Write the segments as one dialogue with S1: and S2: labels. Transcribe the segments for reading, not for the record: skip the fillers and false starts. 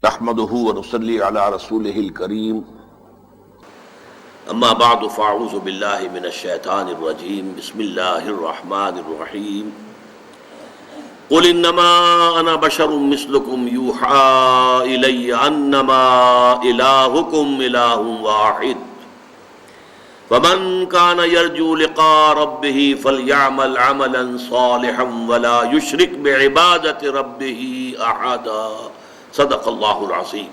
S1: نحمده ونصلي على رسوله الكريم اما بعد فاعوذ بالله من الشيطان الرجيم بسم الله الرحمن الرحيم قل انما انا بشر مثلكم يوحى الي انما الهكم اله واحد فمن كان يرجو لقاء ربه فليعمل عملا صالحا ولا يشرك بعبادة ربه احدا صدق اللہ العظیم۔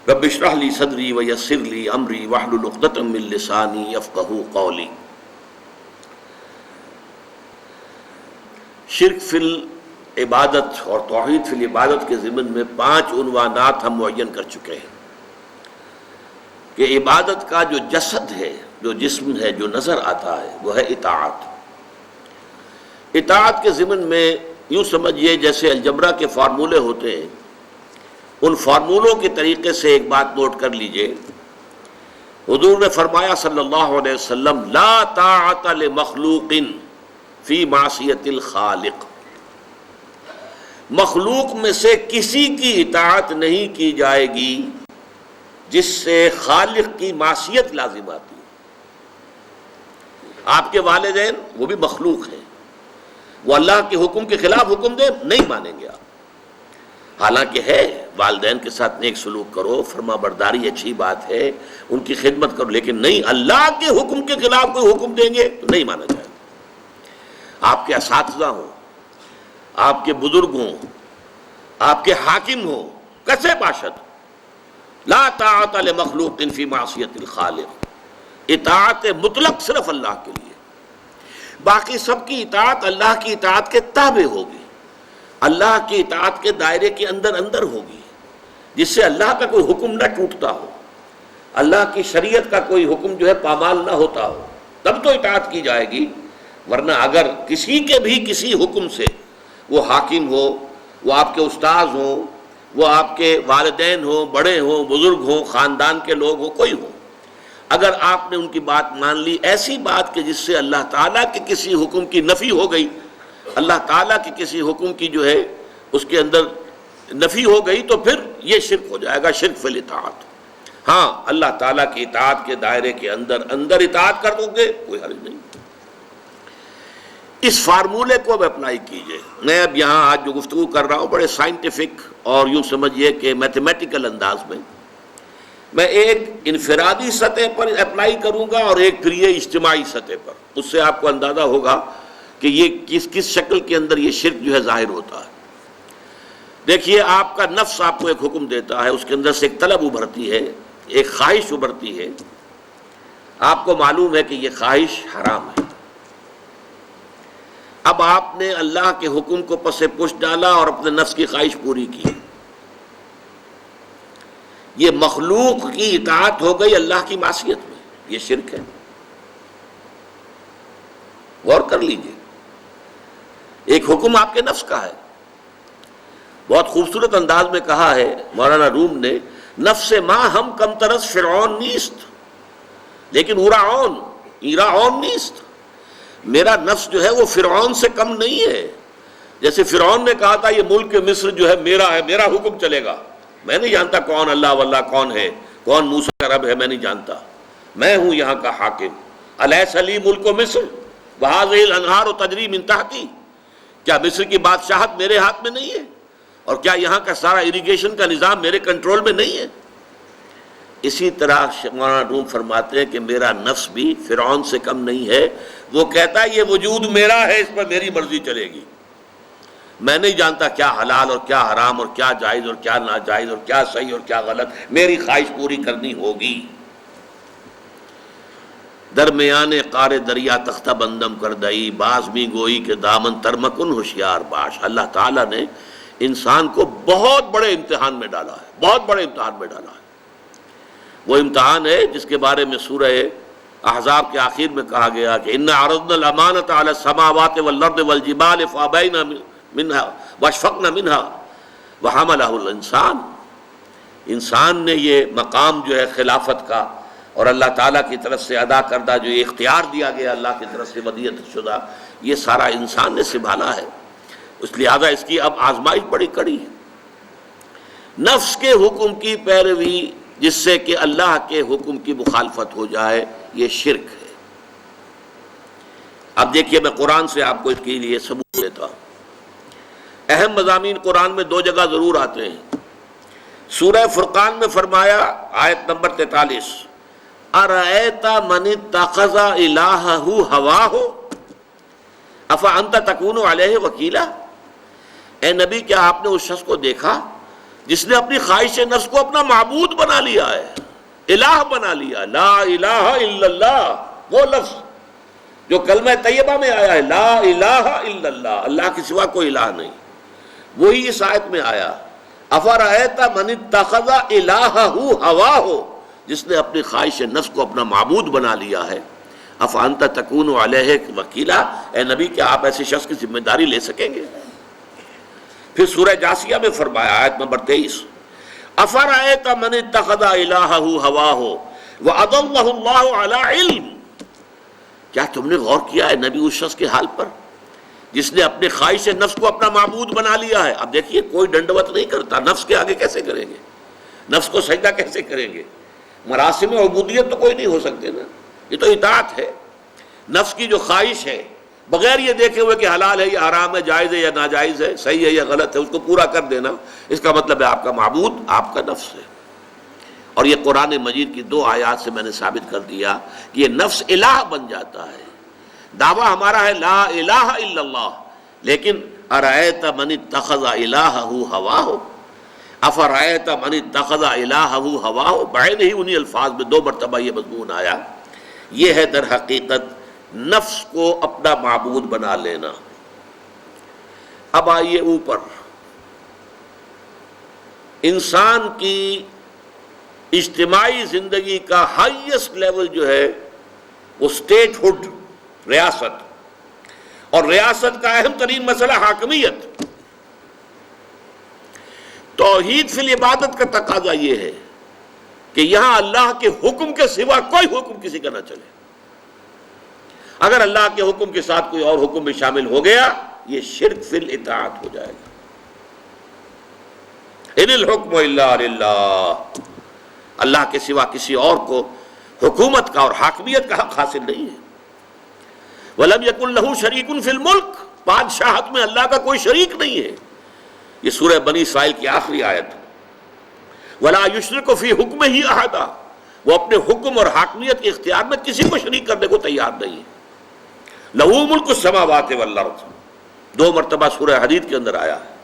S1: رب اشرح لی صدری ویسر لی امری واحلل عقدۃ من لسانی یفقہوا قولی۔ شرک فی العبادت اور توحید فی العبادت کے ضمن میں 5 عنوانات ہم معین کر چکے ہیں کہ عبادت کا جو جسد ہے، جو جسم ہے، جو نظر آتا ہے، وہ ہے اطاعت۔ اطاعت کے ضمن میں یوں سمجھیے جیسے الجبرا کے فارمولے ہوتے ہیں، ان فارمولوں کے طریقے سے ایک بات نوٹ کر لیجئے۔ حضور نے فرمایا صلی اللہ علیہ وسلم لا طاعت لمخلوق فی معصیت الخالق، مخلوق میں سے کسی کی اطاعت نہیں کی جائے گی جس سے خالق کی معصیت لازم آتی ہے۔ آپ کے والدین وہ بھی مخلوق ہیں، وہ اللہ کے حکم کے خلاف حکم دے نہیں مانیں گے آپ، حالانکہ ہے والدین کے ساتھ نیک سلوک کرو، فرما برداری اچھی بات ہے، ان کی خدمت کرو، لیکن نہیں اللہ کے حکم کے خلاف کوئی حکم دیں گے تو نہیں مانا جائے گا۔ آپ کے اساتذہ ہوں، آپ کے بزرگ ہوں، آپ کے حاکم ہوں، کسے باشد، لا طاعت لمخلوق فی معصیت الخالق، اطاعت مطلق صرف اللہ کے لیے، باقی سب کی اطاعت اللہ کی اطاعت کے تابع ہوگی، اللہ کی اطاعت کے دائرے کے اندر ہوگی، جس سے اللہ کا کوئی حکم نہ ٹوٹتا ہو، اللہ کی شریعت کا کوئی حکم جو ہے پامال نہ ہوتا ہو، تب تو اطاعت کی جائے گی۔ ورنہ اگر کسی کے بھی کسی حکم سے، وہ حاکم ہو، وہ آپ کے استاذ ہوں، وہ آپ کے والدین ہوں، بڑے ہوں، بزرگ ہوں، خاندان کے لوگ ہوں، کوئی ہو، اگر آپ نے ان کی بات مان لی، ایسی بات کہ جس سے اللہ تعالیٰ کے کسی حکم کی نفی ہو گئی، اللہ تعالیٰ کے کسی حکم کی جو ہے اس کے اندر نفی ہو گئی، تو پھر یہ شرک ہو جائے گا، شرک فی الاطاعت۔ ہاں اللہ تعالیٰ کی اطاعت کے دائرے کے اندر اطاعت کر دو گے کوئی حرج نہیں۔ اس فارمولے کو اب اپلائی کیجئے۔ میں اب یہاں آج جو گفتگو کر رہا ہوں بڑے سائنٹیفک اور یوں سمجھیے کہ میتھمیٹیکل انداز میں ایک انفرادی سطح پر اپلائی کروں گا اور ایک پھر یہ اجتماعی سطح پر، اس سے آپ کو اندازہ ہوگا کہ یہ کس شکل کے اندر یہ شرک جو ہے ظاہر ہوتا ہے۔ دیکھیے آپ کا نفس آپ کو ایک حکم دیتا ہے، اس کے اندر سے ایک طلب ابھرتی ہے، ایک خواہش ابھرتی ہے، آپ کو معلوم ہے کہ یہ خواہش حرام ہے۔ اب آپ نے اللہ کے حکم کو پس پش ڈالا اور اپنے نفس کی خواہش پوری کی، یہ مخلوق کی اطاعت ہو گئی اللہ کی معصیت میں، یہ شرک ہے۔ غور کر لیجئے، ایک حکم آپ کے نفس کا ہے، بہت خوبصورت انداز میں کہا ہے مولانا روم نے، نفس ما ہم کم ترس فرعون نیست لیکن ایراعون نیست، میرا نفس جو ہے وہ فرعون سے کم نہیں ہے۔ جیسے فرعون نے کہا تھا یہ ملک مصر جو ہے میرا ہے، میرا حکم چلے گا، میں نہیں جانتا کون اللہ واللہ کون ہے، کون موسیٰ کا رب ہے، میں نہیں جانتا، میں ہوں یہاں کا حاکم۔ الیس لی ملک مصر وہذہ الانہار تجری من تحتی، کیا مصر کی بادشاہت میرے ہاتھ میں نہیں ہے، اور کیا یہاں کا سارا اریگیشن کا نظام میرے کنٹرول میں نہیں ہے؟ اسی طرح مولانا روم فرماتے ہیں کہ میرا نفس بھی فرعون سے کم نہیں ہے، وہ کہتا ہے یہ وجود میرا ہے، اس پر میری مرضی چلے گی، میں نہیں جانتا کیا حلال اور کیا حرام اور کیا جائز اور کیا ناجائز اور کیا صحیح اور کیا غلط، میری خواہش پوری کرنی ہوگی۔ درمیان قار دریا تختہ بندم کر دئی، باز می گوئی کہ دامن ترمکن ہوشیار باش۔ اللہ تعالیٰ نے انسان کو بہت بڑے امتحان میں ڈالا ہے، بہت بڑے امتحان میں ڈالا ہے۔ وہ امتحان ہے جس کے بارے میں سورہ احزاب کے آخر میں کہا گیا کہ اِنَّا عَرَضْنَا الْأَمَانَةَ عَلَى السَّمَاوَاتِ وَالْأَرْضِ وَالْجِبَالِ فَأَبَيْنَ مِنْهَا وَأَشْفَقْنَ مِنْهَا وَحَمَلَهُ الْإِنسَانُ، انسان نے یہ مقام جو ہے خلافت کا اور اللہ تعالیٰ کی طرف سے ادا کردہ جو یہ اختیار دیا گیا اللہ کی طرف سے ودیعت شدہ، یہ سارا انسان نے سنبھالا ہے، اس لہذا اس کی اب آزمائش بڑی کڑی ہے۔ نفس کے حکم کی پیروی جس سے کہ اللہ کے حکم کی مخالفت ہو جائے، یہ شرک ہے۔ اب دیکھیے میں قرآن سے آپ کو اس کے لیے ثبوت دیتا ہوں۔ اہم مضامین قرآن میں دو جگہ ضرور آتے ہیں۔ سورہ فرقان میں فرمایا آیت نمبر 43، اَرَأَيْتَ مَنِ اتَّخَذَ إِلَٰهَهُ هَوَاهُ أَفَأَنْتَ تَكُونُ عَلَيْهِ وَكِيلًا۔ اے نبی کیا آپ نے اس شخص کو دیکھا جس نے اپنی خواہش نفس کو اپنا معبود بنا لیا ہے، الہ بنا لیا، لا الہ الا اللہ، وہ لفظ جو کلمہ طیبہ میں آیا ہے، لا الہ الا اللہ، اللہ کے سوا کوئی الہ نہیں، وہی اس آیت میں آیا، افرأیت من اتخذ الہہ ہواہ، جس نے اپنی خواہش نفس کو اپنا معبود بنا لیا ہے، افانت تکون علیہ وکیلا، اے نبی کیا آپ ایسے شخص کی ذمہ داری لے سکیں گے؟ پھر سورہ جاسیہ میں فرمایا آیت نمبر 23، افرأیت من اتخذ الہہ ہواہ وَأَضَلَّهُ اللَّهُ عَلَىٰ عِلْمٍ، کیا تم نے غور کیا ہے نبی اس شخص کے حال پر جس نے اپنے خواہش نفس کو اپنا معبود بنا لیا ہے؟ اب دیکھیے کوئی ڈنڈوت نہیں کرتا، نفس کے آگے کیسے کریں گے، نفس کو سجدہ کیسے کریں گے؟ مراسم عبودیت تو کوئی نہیں ہو سکتے نا، یہ تو اطاعت ہے۔ نفس کی جو خواہش ہے بغیر یہ دیکھے ہوئے کہ حلال ہے یا حرام ہے، جائز ہے یا ناجائز ہے، صحیح ہے یا غلط ہے، اس کو پورا کر دینا، اس کا مطلب ہے آپ کا معبود آپ کا نفس ہے۔ اور یہ قرآن مجید کی دو آیات سے میں نے ثابت کر دیا کہ یہ نفس الہ بن جاتا ہے۔ دعویٰ ہمارا ہے لا الہ الا اللہ، لیکن ارأیت من اتخذ الہہ ہواہ، افرأیت من اتخذ الہہ ہواہ، بعین ہی انہی الفاظ میں دو مرتبہ یہ مضمون آیا۔ یہ ہے در حقیقت نفس کو اپنا معبود بنا لینا۔ اب آئیے اوپر، انسان کی اجتماعی زندگی کا ہائیسٹ لیول جو ہے وہ اسٹیٹ ہوڈ، ریاست، اور ریاست کا اہم ترین مسئلہ حاکمیت۔ توحید فی العبادت کا تقاضا یہ ہے کہ یہاں اللہ کے حکم کے سوا کوئی حکم کسی کا نہ چلے۔ اگر اللہ کے حکم کے ساتھ کوئی اور حکم بھی شامل ہو گیا یہ شرک فی الاطاعت ہو جائے گا۔ ان الحکم الا للہ، اللہ کے سوا کسی اور کو حکومت کا اور حاکمیت کا حق حاصل نہیں ہے۔ وَلَمْ يَكُنْ لَهُ شَرِيكٌ فِي الْمُلْكِ، بادشاہت میں اللہ کا کوئی شریک نہیں ہے۔ یہ سورہ بنی اسرائیل کی آخری آیت۔ وَلَا يُشْرِكُ فِي حُكْمِهِ أَحَدًا، وہ اپنے حکم اور حاکمیت کے اختیار میں کسی کو شریک کرنے کو تیار نہیں ہے۔ لَهُ مُلْكُ السَّمَاوَاتِ وَالْأَرْضِ، دو مرتبہ سورہ حدید کے اندر آیا ہے۔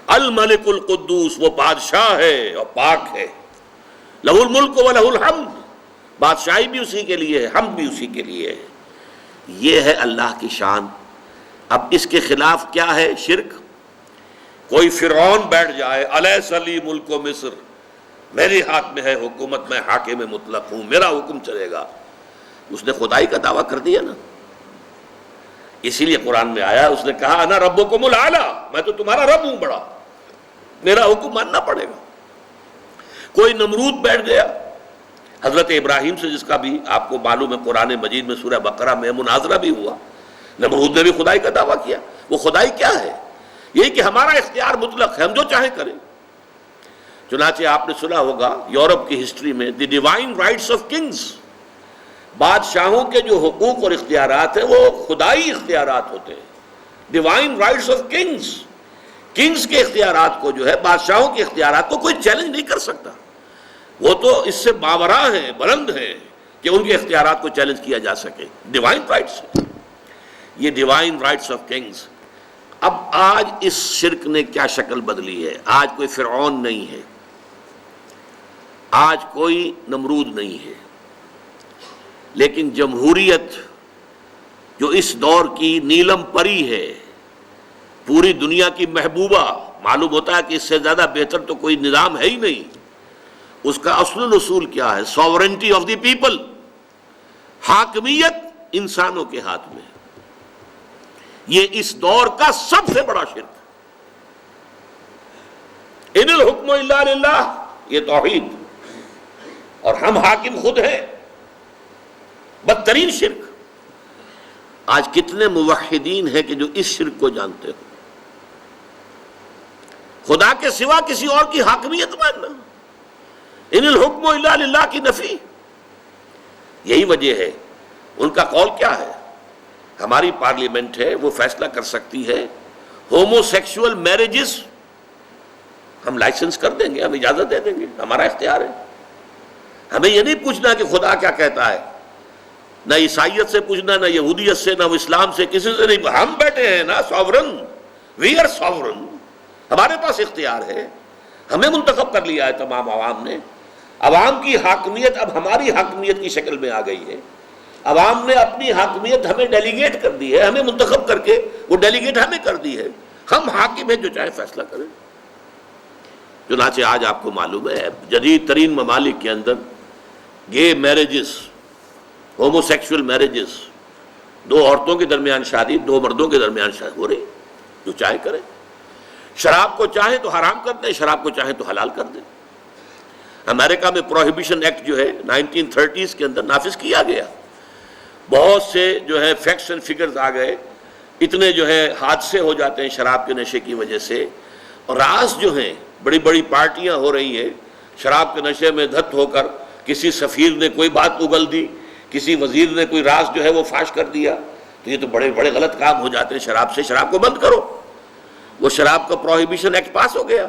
S1: الملک القدوس، وہ بادشاہ ہے اور پاک ہے۔ لَهُ الْمُلْكُ وَلَهُ الْحَمْدُ، بادشاہی بھی اسی کے لیے ہے، حمد بھی اسی کے لیے ہے۔ یہ ہے اللہ کی شان۔ اب اس کے خلاف کیا ہے؟ شرک۔ کوئی فرعون بیٹھ جائے، الیس لی ملک مصر، میرے ہاتھ میں ہے حکومت، میں حاکم مطلق ہوں، میرا حکم چلے گا، اس نے خدائی کا دعویٰ کر دیا نا۔ اسی لیے قرآن میں آیا، اس نے کہا انا ربکم الاعلی، میں تو تمہارا رب ہوں بڑا، میرا حکم ماننا پڑے گا۔ کوئی نمرود بیٹھ گیا، حضرت ابراہیم سے جس کا بھی آپ کو معلوم ہے قرآن مجید میں سورہ بقرہ میں مناظرہ بھی ہوا، نمرود نے بھی خدائی کا دعویٰ کیا۔ وہ خدائی کیا ہے؟ یہی کہ ہمارا اختیار مطلق ہے، ہم جو چاہیں کریں۔ چنانچہ آپ نے سنا ہوگا یورپ کی ہسٹری میں the divine rights of kings, بادشاہوں کے جو حقوق اور اختیارات ہیں وہ خدائی اختیارات ہوتے ہیں۔ Divine rights of kings, kings کے اختیارات کو جو ہے، بادشاہوں کے اختیارات کو کوئی چیلنج نہیں کر سکتا، وہ تو اس سے باوراء ہیں، بلند ہیں کہ ان کے اختیارات کو چیلنج کیا جا سکے۔ ڈیوائن رائٹس، یہ ڈیوائن رائٹس آف کنگز۔ اب آج اس شرک نے کیا شکل بدلی ہے؟ آج کوئی فرعون نہیں ہے، آج کوئی نمرود نہیں ہے، لیکن جمہوریت جو اس دور کی نیلم پری ہے، پوری دنیا کی محبوبہ، معلوم ہوتا ہے کہ اس سے زیادہ بہتر تو کوئی نظام ہے ہی نہیں۔ اس کا اصل اصول کیا ہے؟ ساورنٹی آف دی پیپل، حاکمیت انسانوں کے ہاتھ میں۔ یہ اس دور کا سب سے بڑا شرک۔ ان الحکم الا للہ، یہ توحید، اور ہم حاکم خود ہیں، بدترین شرک۔ آج کتنے موحدین ہیں کہ جو اس شرک کو جانتے ہو؟ خدا کے سوا کسی اور کی حاکمیت ماننا، ان الحکم الا للہ کی نفی. یہی وجہ ہے ان کا قول کیا ہے. ہماری پارلیمنٹ ہے، وہ فیصلہ کر سکتی ہے ہومو سیکشول میرجز ہم لائسنس کر دیں گے، ہم اجازت دے دیں گے، ہمارا اختیار ہے. ہمیں یہ نہیں پوچھنا کہ خدا کیا کہتا ہے، نہ عیسائیت سے پوچھنا، نہ یہودیت سے، نہ اسلام سے، کسی سے نہیں. ہم بیٹھے ہیں نا ساورن، وی آر ساورن، ہمارے پاس اختیار ہے. ہمیں منتخب کر لیا ہے تمام عوام نے. عوام کی حاکمیت اب ہماری حاکمیت کی شکل میں آ گئی ہے. عوام نے اپنی حاکمیت ہمیں ڈیلیگیٹ کر دی ہے، ہمیں منتخب کر کے وہ ڈیلیگیٹ ہمیں کر دی ہے. ہم حاکم ہیں، جو چاہے فیصلہ کریں. چنانچہ آج آپ کو معلوم ہے جدید ترین ممالک کے اندر گے میرجز، ہومو سیکشول میرجز، دو عورتوں کے درمیان شادی، دو مردوں کے درمیان شادی ہو رہی، جو چاہے کرے. شراب کو چاہیں تو حرام کر دیں، شراب کو چاہیں تو حلال کر دیں. امریکہ میں پروہیبیشن ایکٹ جو ہے 1930s کے اندر نافذ کیا گیا. بہت سے جو ہے فیکٹس اینڈ فگرز آ گئے، اتنے جو ہے حادثے ہو جاتے ہیں شراب کے نشے کی وجہ سے. اور راز جو ہیں، بڑی بڑی پارٹیاں ہو رہی ہیں شراب کے نشے میں دھت ہو کر. کسی سفیر نے کوئی بات اگل دی، کسی وزیر نے کوئی راز جو ہے وہ فاش کر دیا. تو یہ تو بڑے بڑے غلط کام ہو جاتے ہیں شراب سے. شراب کو بند کرو. وہ شراب کا پروہیبیشن ایکٹ پاس ہو گیا،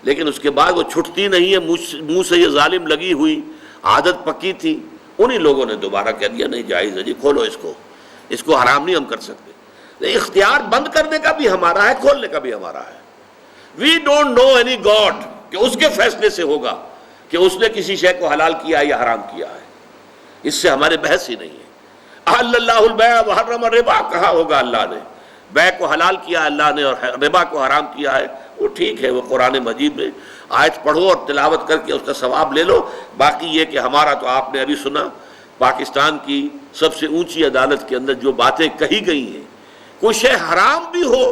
S1: لیکن اس کے بعد وہ چھٹتی نہیں ہے. منہ سے یہ ظالم لگی ہوئی عادت پکی تھی. انہی لوگوں نے دوبارہ کہہ دیا نہیں جائز ہے جی، کھولو اس کو حرام نہیں ہم کر سکتے. لیکن اختیار بند کرنے کا بھی ہمارا ہے، کھولنے کا بھی ہمارا ہے. We don't know any god کہ اس کے فیصلے سے ہوگا کہ اس نے کسی شے کو حلال کیا یا حرام کیا ہے. اس سے ہمارے بحث ہی نہیں ہے. احل اللہ البیع وحرم الربا کہا ہوگا اللہ نے، بیع کو حلال کیا اللہ نے اور ربا کو حرام کیا ہے. وہ ٹھیک ہے، وہ قرآن مجید میں آیت پڑھو اور تلاوت کر کے اس کا ثواب لے لو. باقی یہ کہ ہمارا تو آپ نے ابھی سنا، پاکستان کی سب سے اونچی عدالت کے اندر جو باتیں کہی گئی ہیں، کوئی شے حرام بھی ہو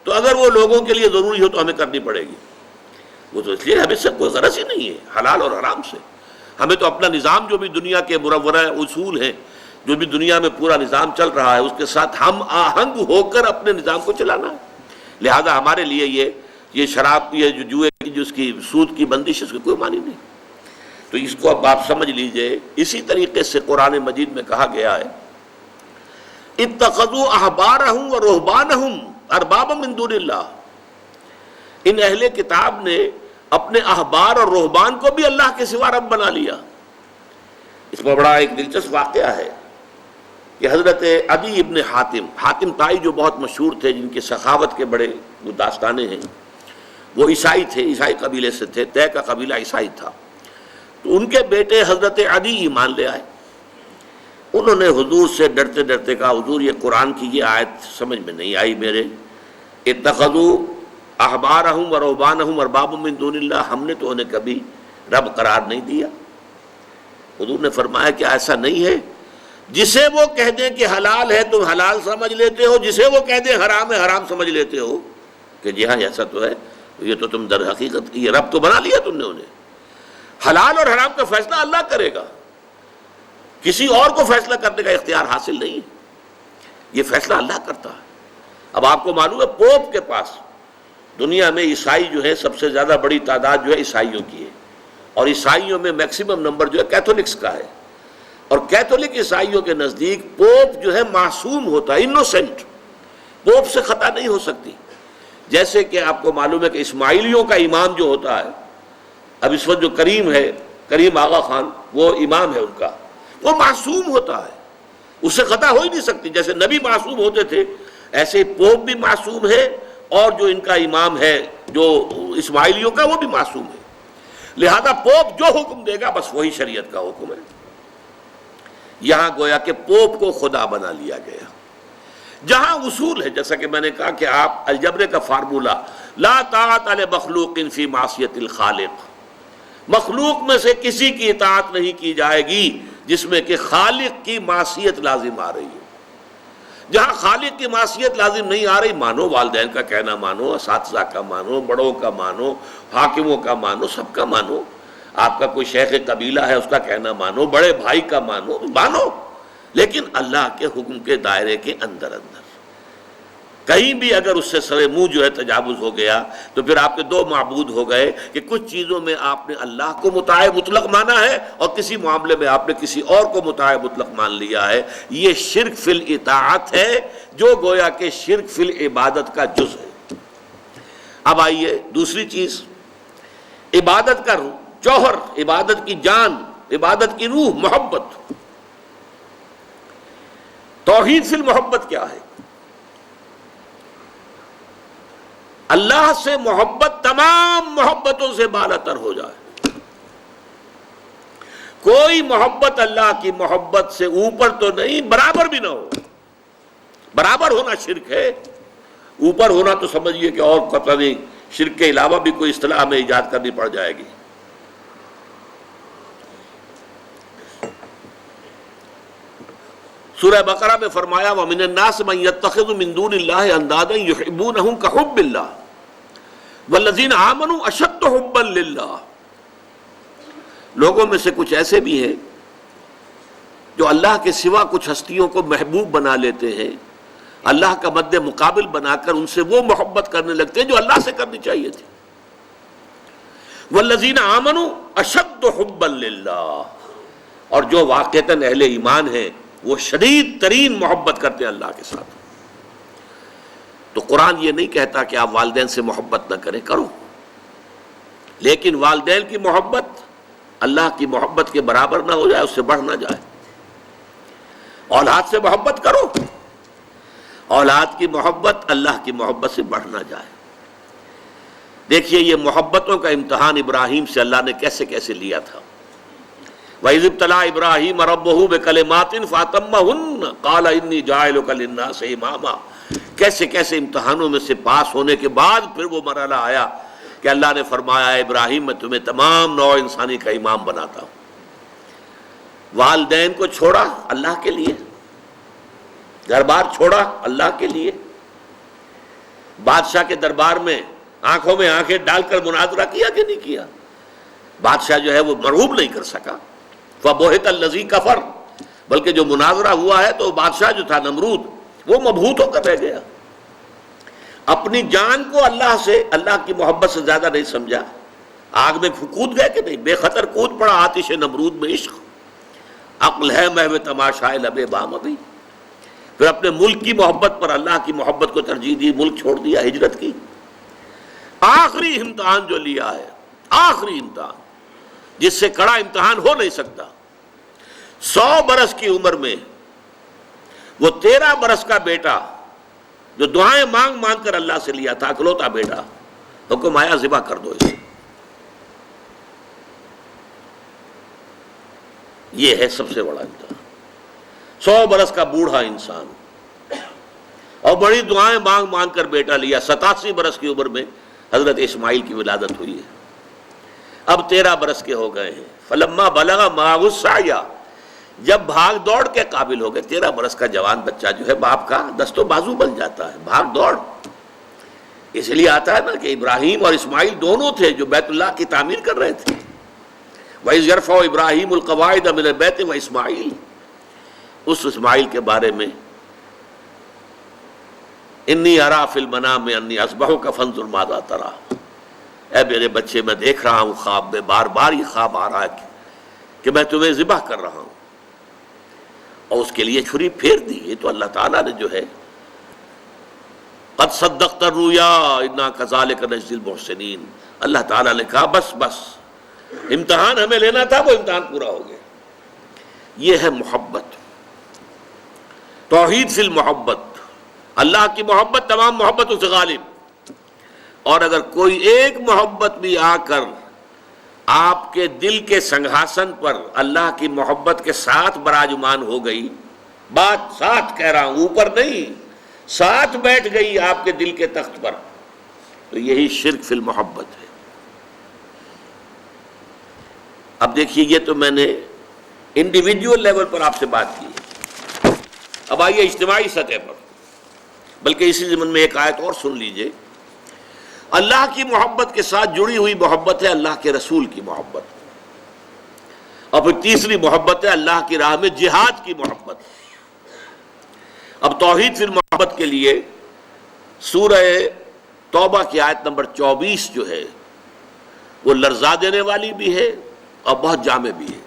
S1: تو اگر وہ لوگوں کے لیے ضروری ہو تو ہمیں کرنی پڑے گی. وہ تو اس لیے ہمیں سے کوئی غرض ہی نہیں ہے حلال اور حرام سے. ہمیں تو اپنا نظام جو بھی دنیا کے مرورہ اصول ہیں، جو بھی دنیا میں پورا نظام چل رہا ہے، اس کے ساتھ ہم آہنگ ہو کر اپنے نظام کو چلانا ہے. لہذا ہمارے لیے یہ شراب، یہ جو جوئے کی جو اس کی سود کی بندش، اس کی کوئی معنی نہیں. تو اس کو اب آپ سمجھ لیجئے. اسی طریقے سے قرآن مجید میں کہا گیا ہے اتخذوا احبارهم ورهبانهم اربابا من دون اللہ. ان اہل کتاب نے اپنے احبار اور رہبان کو بھی اللہ کے سوا رب بنا لیا. اس میں بڑا ایک دلچسپ واقعہ ہے کہ حضرت عدی ابن حاتم طائی جو بہت مشہور تھے، جن کے سخاوت کے بڑے وہ داستانیں ہیں، وہ عیسائی تھے، عیسائی قبیلے سے تھے، طے کا قبیلہ عیسائی تھا. تو ان کے بیٹے حضرت عدی ایمان لے آئے. انہوں نے حضور سے ڈرتے ڈرتے کہا حضور یہ قرآن کی یہ آیت سمجھ میں نہیں آئی میرے، اتخذوا احبارہم ورہبانہم اربابا من دون اللہ، ہم نے تو انہیں کبھی رب قرار نہیں دیا. حضور نے فرمایا کہ ایسا نہیں ہے، جسے وہ کہہ دیں کہ حلال ہے تم حلال سمجھ لیتے ہو، جسے وہ کہہ دیں حرام ہے حرام سمجھ لیتے ہو. کہ جی ہاں ایسا تو ہے. یہ تو تم در حقیقت یہ رب تو بنا لیا تم نے انہیں. حلال اور حرام کا فیصلہ اللہ کرے گا، کسی اور کو فیصلہ کرنے کا اختیار حاصل نہیں ہے. یہ فیصلہ اللہ کرتا ہے. اب آپ کو معلوم ہے پوپ کے پاس دنیا میں عیسائی جو ہے سب سے زیادہ بڑی تعداد جو ہے عیسائیوں کی ہے، اور عیسائیوں میں میکسیمم نمبر جو ہے کیتھولکس کا ہے. اور کیتھولک عیسائیوں کے نزدیک پوپ جو ہے معصوم ہوتا ہے، انوسنٹ. پوپ سے خطا نہیں ہو سکتی. جیسے کہ آپ کو معلوم ہے کہ اسماعیلیوں کا امام جو ہوتا ہے، اب اس وقت جو کریم ہے، کریم آغا خان، وہ امام ہے ان کا، وہ معصوم ہوتا ہے، اس سے خطا ہو ہی نہیں سکتی. جیسے نبی معصوم ہوتے تھے ایسے پوپ بھی معصوم ہے، اور جو ان کا امام ہے جو اسماعیلیوں کا وہ بھی معصوم ہے. لہذا پوپ جو حکم دے گا بس وہی شریعت کا حکم ہے. یہاں گویا کہ پوپ کو خدا بنا لیا گیا. جہاں اصول ہے، جیسا کہ میں نے کہا کہ آپ الجبر کا فارمولہ لا طاعت لمخلوق فی معصیت الخالق، مخلوق میں سے کسی کی اطاعت نہیں کی جائے گی جس میں کہ خالق کی معصیت لازم آ رہی ہے. جہاں خالق کی معصیت لازم نہیں آ رہی، مانو والدین کا کہنا مانو، اساتذہ کا مانو، بڑوں کا مانو، حاکموں کا مانو، سب کا مانو. آپ کا کوئی شیخ قبیلہ ہے اس کا کہنا مانو، بڑے بھائی کا مانو، لیکن اللہ کے حکم کے دائرے کے اندر. کہیں بھی اگر اس سے سرے منہ جو ہے تجاوز ہو گیا تو پھر آپ کے دو معبود ہو گئے کہ کچھ چیزوں میں آپ نے اللہ کو مطاع مطلق مانا ہے اور کسی معاملے میں آپ نے کسی اور کو مطاع مطلق مان لیا ہے. یہ شرک فی الاطاعت ہے جو گویا کہ شرک فی العبادت کا جز ہے. اب آئیے دوسری چیز، عبادت کا جوہر، عبادت کی جان، عبادت کی روح محبت. توحید فی المحبت کیا ہے؟ اللہ سے محبت تمام محبتوں سے بالا تر ہو جائے. کوئی محبت اللہ کی محبت سے اوپر تو نہیں، برابر بھی نہ ہو. برابر ہونا شرک ہے، اوپر ہونا تو سمجھیے کہ اور پتہ نہیں شرک کے علاوہ بھی کوئی اصطلاح ہمیں ایجاد کرنی پڑ جائے گی. سورہ بقرہ میں فرمایا وَمِنَ النَّاسِ مَن يَتَّخِذُ مِن دُونِ اللَّهِ أَندَادًا يُحِبُّونَهُم كَحُبِّ اللَّهِ وَالَّذِينَ آمَنُوا أَشَدُّ حُبًّا لِلَّهِ. لوگوں میں سے کچھ ایسے بھی ہیں جو اللہ کے سوا کچھ ہستیوں کو محبوب بنا لیتے ہیں، اللہ کا مد مقابل بنا کر ان سے وہ محبت کرنے لگتے ہیں جو اللہ سے کرنی چاہیے تھی. وَالَّذِينَ آمَنُوا أَشَدُّ حُبًّا لِلَّهِ، اور جو واقعتاً اہل ایمان ہیں وہ شدید ترین محبت کرتے ہیں اللہ کے ساتھ. تو قرآن یہ نہیں کہتا کہ آپ والدین سے محبت نہ کریں، کرو، لیکن والدین کی محبت اللہ کی محبت کے برابر نہ ہو جائے، اس سے بڑھ نہ جائے. اولاد سے محبت کرو، اولاد کی محبت اللہ کی محبت سے بڑھ نہ جائے. دیکھیے یہ محبتوں کا امتحان ابراہیم سے اللہ نے کیسے کیسے لیا تھا. وَإِذِ ابْتَلَىٰ إِبْرَاهِيمَ رَبُّهُ بِكَلِمَاتٍ فَأَتَمَّهُنَّ قَالَ إِنِّي جَاعِلُكَ لِلنَّاسِ إِمَامًا. کیسے کیسے امتحانوں میں سے پاس ہونے کے بعد پھر وہ مرحلہ آیا کہ اللہ نے فرمایا ابراہیم میں تمہیں تمام نوع انسانی کا امام بناتا ہوں. والدین کو چھوڑا اللہ کے لیے، گھر بار چھوڑا اللہ کے لیے، بادشاہ کے دربار میں آنکھوں میں آنکھیں ڈال کر مناظرہ کیا کہ نہیں کیا؟ بادشاہ جو ہے وہ مرعوب نہیں کر سکا. فَبُہِتَ الَّذِي كَفَرَ، بلکہ جو مناظرہ ہوا ہے تو بادشاہ جو تھا نمرود وہ مبہوت ہو کر رہ گیا. اپنی جان کو اللہ سے، اللہ کی محبت سے زیادہ نہیں سمجھا. آگ میں کود گئے کہ نہیں، بے خطر کود پڑا آتش نمرود میں عشق. عقل ہے محو تماشائے لب بام ابھی. پھر اپنے ملک کی محبت پر اللہ کی محبت کو ترجیح دی، ملک چھوڑ دیا، ہجرت کی. آخری امتحان جو لیا ہے، آخری امتحان جس سے کڑا امتحان ہو نہیں سکتا. 100 برس کی عمر میں وہ 13 برس کا بیٹا جو دعائیں مانگ مانگ کر اللہ سے لیا تھا، اکلوتا بیٹا، حکم آیا ذبح کر دو اسے. یہ ہے سب سے بڑا امتحان. 100 برس کا بوڑھا انسان اور بڑی دعائیں مانگ مانگ کر بیٹا لیا. 87 برس کی عمر میں حضرت اسماعیل کی ولادت ہوئی ہے. اب 13 برس کے ہو گئے ہیں. فلما بلغ معه السعی، جب بھاگ دوڑ کے قابل ہو گئے. 13 برس کا جوان بچہ جو ہے باپ کا دست و بازو بن جاتا ہے، بھاگ دوڑ. اس لیے آتا ہے نا کہ ابراہیم اور اسماعیل دونوں تھے جو بیت اللہ کی تعمیر کر رہے تھے. وَإِذْ يَرْفَعُ إِبْرَاهِيمُ الْقَوَاعِدَ مِنَ الْبَيْتِ وَإِسْمَاعِيلُ، اس اسماعیل کے بارے میں انی ارا فی المنام انی اذبحک فانظر ماذا تری. اے میرے بچے میں دیکھ رہا ہوں خواب میں، بار بار یہ خواب آ رہا ہے کہ میں تمہیں ذبح کر رہا ہوں. اور اس کے لیے چھری پھیر دی. یہ تو اللہ تعالیٰ نے جو ہے قد صدقت الرؤیا انا کذالک نجزی المحسنین، اللہ تعالیٰ نے کہا بس بس، امتحان ہمیں لینا تھا، وہ امتحان پورا ہو گیا. یہ ہے محبت، توحید فی المحبت. اللہ کی محبت تمام محبتوں سے غالب. اور اگر کوئی ایک محبت بھی آ کر آپ کے دل کے سنگھاسن پر اللہ کی محبت کے ساتھ براجمان ہو گئی، بات ساتھ کہہ رہا ہوں، اوپر نہیں، ساتھ بیٹھ گئی آپ کے دل کے تخت پر، تو یہی شرک فی المحبت ہے. اب دیکھیے یہ تو میں نے انڈیویجول لیول پر آپ سے بات کی ہے. اب آئیے اجتماعی سطح پر، بلکہ اسی ضمن میں ایک آیت اور سن لیجئے. اللہ کی محبت کے ساتھ جڑی ہوئی محبت ہے اللہ کے رسول کی محبت، اور پھر تیسری محبت ہے اللہ کی راہ میں جہاد کی محبت. اب توحید فی المحبت کے لیے سورہ توبہ کی آیت نمبر 24 جو ہے وہ لرزا دینے والی بھی ہے اور بہت جامع بھی ہے.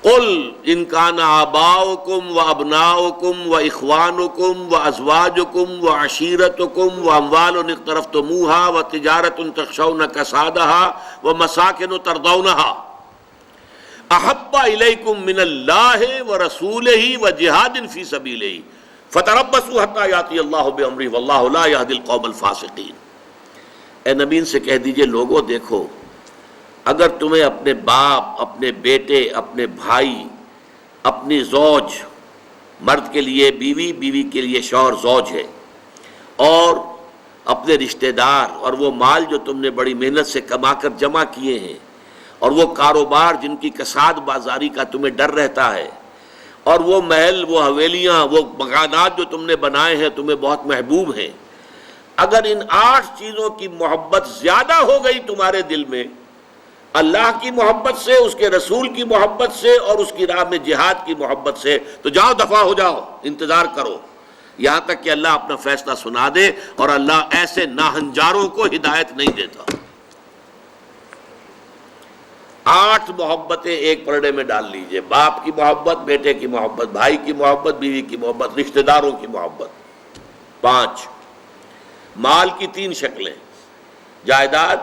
S1: قل ان کان آباؤکم و ابناؤکم و اخوانکم و ازواجکم و عشیرتکم و اموال اقترفتموها و تجارت تخشون کسادها و مساکن ترضونها احب الیکم من اللہ و رسولہ و جہاد فی سبیلہ فتربصوا حتی یاتی اللہ بامرہ واللہ لا یہدی القوم الفاسقین. اے نبی ان سے کہہ دیجئے لوگوں دیکھو، اگر تمہیں اپنے باپ، اپنے بیٹے، اپنے بھائی، اپنی زوج، مرد کے لیے بیوی، بیوی کے لیے شوہر زوج ہے، اور اپنے رشتہ دار اور وہ مال جو تم نے بڑی محنت سے کما کر جمع کیے ہیں، اور وہ کاروبار جن کی کساد بازاری کا تمہیں ڈر رہتا ہے، اور وہ محل، وہ حویلیاں، وہ مکانات جو تم نے بنائے ہیں تمہیں بہت محبوب ہیں، اگر ان 8 چیزوں کی محبت زیادہ ہو گئی تمہارے دل میں، اللہ کی محبت سے، اس کے رسول کی محبت سے اور اس کی راہ میں جہاد کی محبت سے، تو جاؤ دفع ہو جاؤ، انتظار کرو یہاں تک کہ اللہ اپنا فیصلہ سنا دے. اور اللہ ایسے ناہنجاروں کو ہدایت نہیں دیتا. 8 محبتیں ایک پرڑے میں ڈال لیجئے: باپ کی محبت، بیٹے کی محبت، بھائی کی محبت، بیوی کی محبت، رشتہ داروں کی محبت. 5 مال کی 3 شکلیں: جائیداد،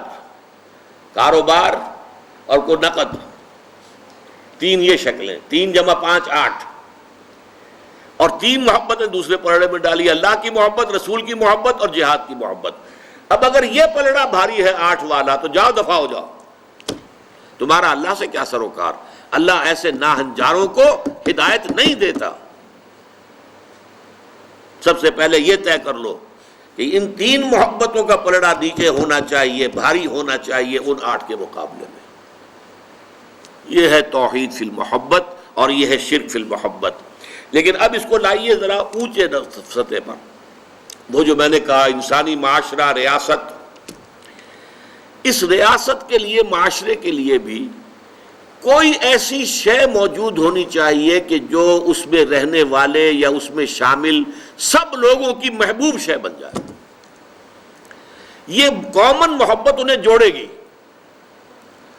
S1: کاروبار اور کو نقد. 3 یہ شکلیں، 3 جمع 5 8. اور 3 محبتیں دوسرے پلڑے میں ڈالی: اللہ کی محبت، رسول کی محبت اور جہاد کی محبت. اب اگر یہ پلڑا بھاری ہے 8 والا تو جاؤ دفع ہو جاؤ. تمہارا اللہ سے کیا سروکار؟ اللہ ایسے ناہنجاروں کو ہدایت نہیں دیتا. سب سے پہلے یہ طے کر لو کہ ان 3 محبتوں کا پلڑا نیچے ہونا چاہیے، بھاری ہونا چاہیے ان 8 کے مقابلے میں. یہ ہے توحید فی المحبت اور یہ ہے شرک فی المحبت. لیکن اب اس کو لائیے ذرا اونچے سطح پر. وہ جو میں نے کہا انسانی معاشرہ، ریاست، اس ریاست کے لیے، معاشرے کے لیے بھی کوئی ایسی شے موجود ہونی چاہیے کہ جو اس میں رہنے والے یا اس میں شامل سب لوگوں کی محبوب شے بن جائے. یہ کامن محبت انہیں جوڑے گی،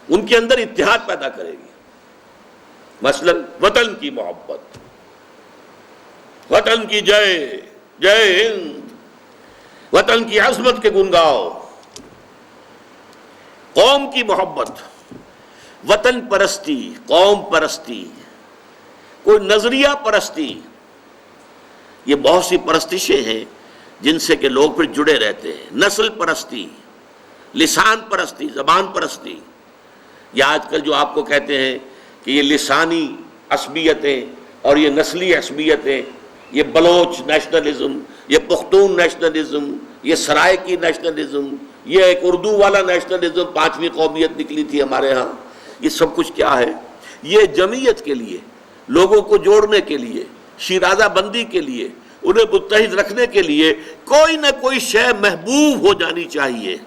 S1: ان کے اندر اتحاد پیدا کرے گی. مثلا وطن کی محبت، وطن کی جے جے ہند، وطن کی عظمت کے گن گاؤ. قوم کی محبت، وطن پرستی، قوم پرستی، کوئی نظریہ پرستی. یہ بہت سی پرستشیں ہیں جن سے کہ لوگ پھر جڑے رہتے ہیں. نسل پرستی، لسان پرستی، زبان پرستی. یا آج کل جو آپ کو کہتے ہیں کہ یہ لسانی عصبیتیں اور یہ نسلی عصبیتیں، یہ بلوچ نیشنلزم، یہ پختون نیشنلزم، یہ سرائکی نیشنلزم، یہ ایک اردو والا نیشنلزم، 5ویں قومیت نکلی تھی ہمارے ہاں. یہ سب کچھ کیا ہے؟ یہ جمعیت کے لیے، لوگوں کو جوڑنے کے لیے، شیرازہ بندی کے لیے، انہیں متحد رکھنے کے لیے کوئی نہ کوئی شے محبوب ہو جانی چاہیے.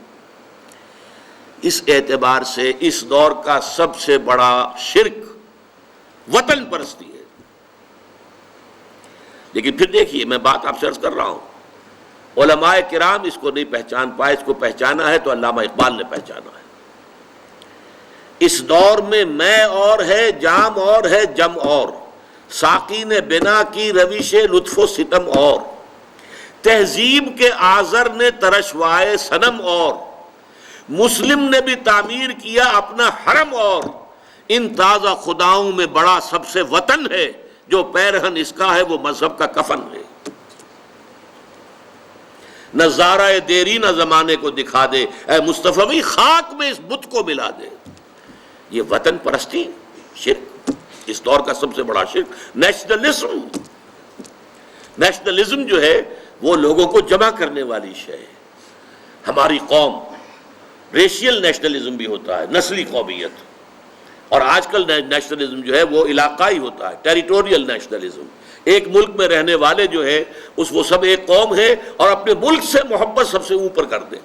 S1: اس اعتبار سے اس دور کا سب سے بڑا شرک وطن پرستی ہے. لیکن پھر دیکھیے، میں بات آپ سے عرض کر رہا ہوں، علماء کرام اس کو نہیں پہچان پائے. اس کو پہچانا ہے تو علامہ اقبال نے پہچانا ہے. اس دور میں اور ہے، جام اور ہے، جم اور، ساقی نے بنا کی روش لطف و ستم اور، تہذیب کے آذر نے ترشوائے صنم اور، مسلم نے بھی تعمیر کیا اپنا حرم اور، ان تازہ خداؤں میں بڑا سب سے وطن ہے، جو پیرہن اس کا ہے وہ مذہب کا کفن ہے. نظارہ دیری نہ زمانے کو دکھا دے، اے مصطفی خاک میں اس بت کو ملا دے. یہ وطن پرستی شرک، اس دور کا سب سے بڑا شرک. نیشنلزم جو ہے وہ لوگوں کو جمع کرنے والی شے ہے. ہماری قوم، ریشیل نیشنلزم بھی ہوتا ہے، نسلی قومیت. اور آج کل نیشنلزم جو ہے وہ علاقائی ہوتا ہے، ٹیریٹوریل نیشنلزم. ایک ملک میں رہنے والے جو ہے وہ سب ایک قوم ہے اور اپنے ملک سے محبت سب سے اوپر کر دیں.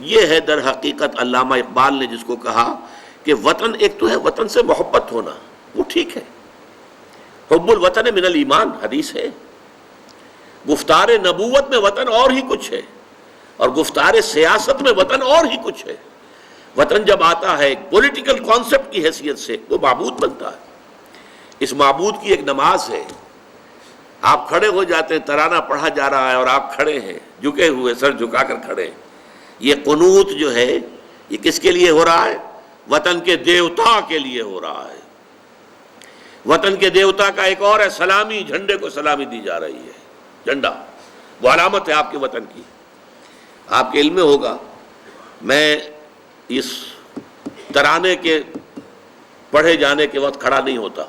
S1: یہ ہے در حقیقت علامہ اقبال نے جس کو کہا کہ وطن ایک تو ہے وطن سے محبت ہونا، وہ ٹھیک ہے، حب الوطن من الایمان حدیث ہے. گفتار نبوت میں وطن اور ہی کچھ ہے، اور گفتار سیاست میں وطن اور ہی کچھ ہے۔ وطن جب آتا ہے ایک پولیٹیکل کانسیپٹ کی حیثیت سے، وہ معبود بنتا ہے۔ اس معبود کی ایک نماز ہے، آپ کھڑے ہو جاتے ہیں، ترانہ پڑھا جا رہا ہے اور آپ کھڑے ہیں، جھکے ہوئے، سر جھکا کر کھڑے ہیں۔ یہ قنوت جو ہے یہ کس کے لیے ہو رہا ہے؟ وطن کے دیوتا کے لیے ہو رہا ہے۔ وطن کے دیوتا کا ایک اور ہے سلامی، جھنڈے کو سلامی دی جا رہی ہے۔ جھنڈا وہ علامت ہے آپ کے وطن کی۔ آپ کے علم میں ہوگا، میں اس ترانے کے پڑھے جانے کے وقت کھڑا نہیں ہوتا،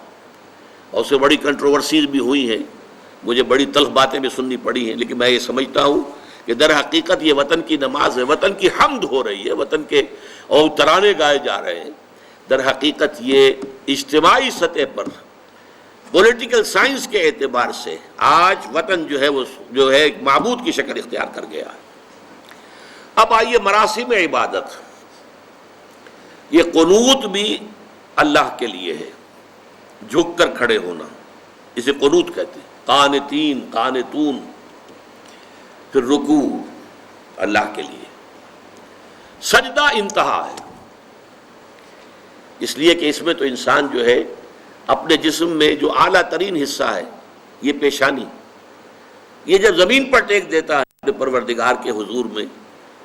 S1: اور اس سے بڑی کنٹروورسیز بھی ہوئی ہیں، مجھے بڑی تلخ باتیں بھی سننی پڑی ہیں، لیکن میں یہ سمجھتا ہوں کہ در حقیقت یہ وطن کی نماز ہے، وطن کی حمد ہو رہی ہے، وطن کے اور ترانے گائے جا رہے ہیں۔ در حقیقت یہ اجتماعی سطح پر پولیٹیکل سائنس کے اعتبار سے آج وطن جو ہے وہ جو ہے ایک معبود کی شکل اختیار کر گیا ہے۔ اب آئیے مراسم عبادت، یہ قنوت بھی اللہ کے لیے ہے، جھک کر کھڑے ہونا، اسے قنوت کہتے ہیں۔ قانتین، قانتون، پھر رکوع اللہ کے لیے، سجدہ انتہا ہے، اس لیے کہ اس میں تو انسان جو ہے اپنے جسم میں جو اعلیٰ ترین حصہ ہے یہ پیشانی، یہ جب زمین پر ٹیک دیتا ہے اپنے پروردگار کے حضور میں،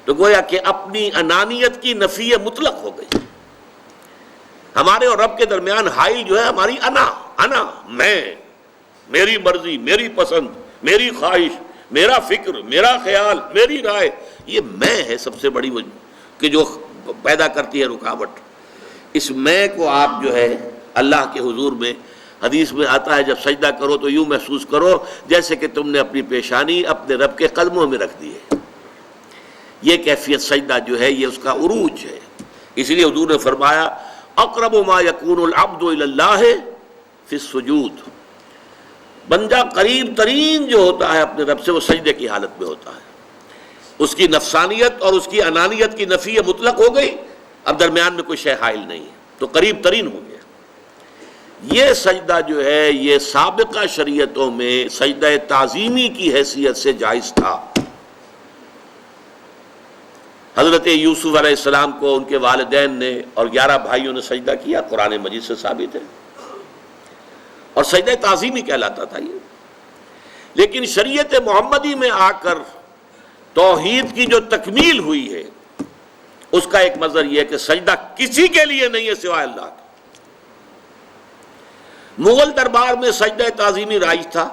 S1: تو گویا کہ اپنی انانیت کی نفی مطلق ہو گئی۔ ہمارے اور رب کے درمیان حائل جو ہے ہماری انا، میں، میری مرضی، میری پسند، میری خواہش، میرا فکر، میرا خیال، میری رائے، یہ میں ہے سب سے بڑی وجہ کہ جو پیدا کرتی ہے رکاوٹ۔ اس میں کو آپ جو ہے اللہ کے حضور میں، حدیث میں آتا ہے جب سجدہ کرو تو یوں محسوس کرو جیسے کہ تم نے اپنی پیشانی اپنے رب کے قدموں میں رکھ دی ہے۔ یہ کیفیت سجدہ جو ہے یہ اس کا عروج ہے۔ اس لیے حضور نے فرمایا اقرب ما یکون العبد الی اللہ فی السجود، بندہ قریب ترین جو ہوتا ہے اپنے رب سے وہ سجدے کی حالت میں ہوتا ہے۔ اس کی نفسانیت اور اس کی انانیت کی نفی مطلق ہو گئی، اب درمیان میں کوئی شے حائل نہیں ہے، تو قریب ترین ہو گیا۔ یہ سجدہ جو ہے یہ سابقہ شریعتوں میں سجدہ تعظیمی کی حیثیت سے جائز تھا۔ حضرت یوسف علیہ السلام کو ان کے والدین نے اور 11 بھائیوں نے سجدہ کیا، قرآن مجید سے ثابت ہے، اور سجدہ تعظیمی کہلاتا تھا یہ۔ لیکن شریعت محمدی میں آ کر توحید کی جو تکمیل ہوئی ہے اس کا ایک مظہر یہ ہے کہ سجدہ کسی کے لیے نہیں ہے سوائے اللہ کے۔ مغل دربار میں سجدہ تعظیمی رائج تھا،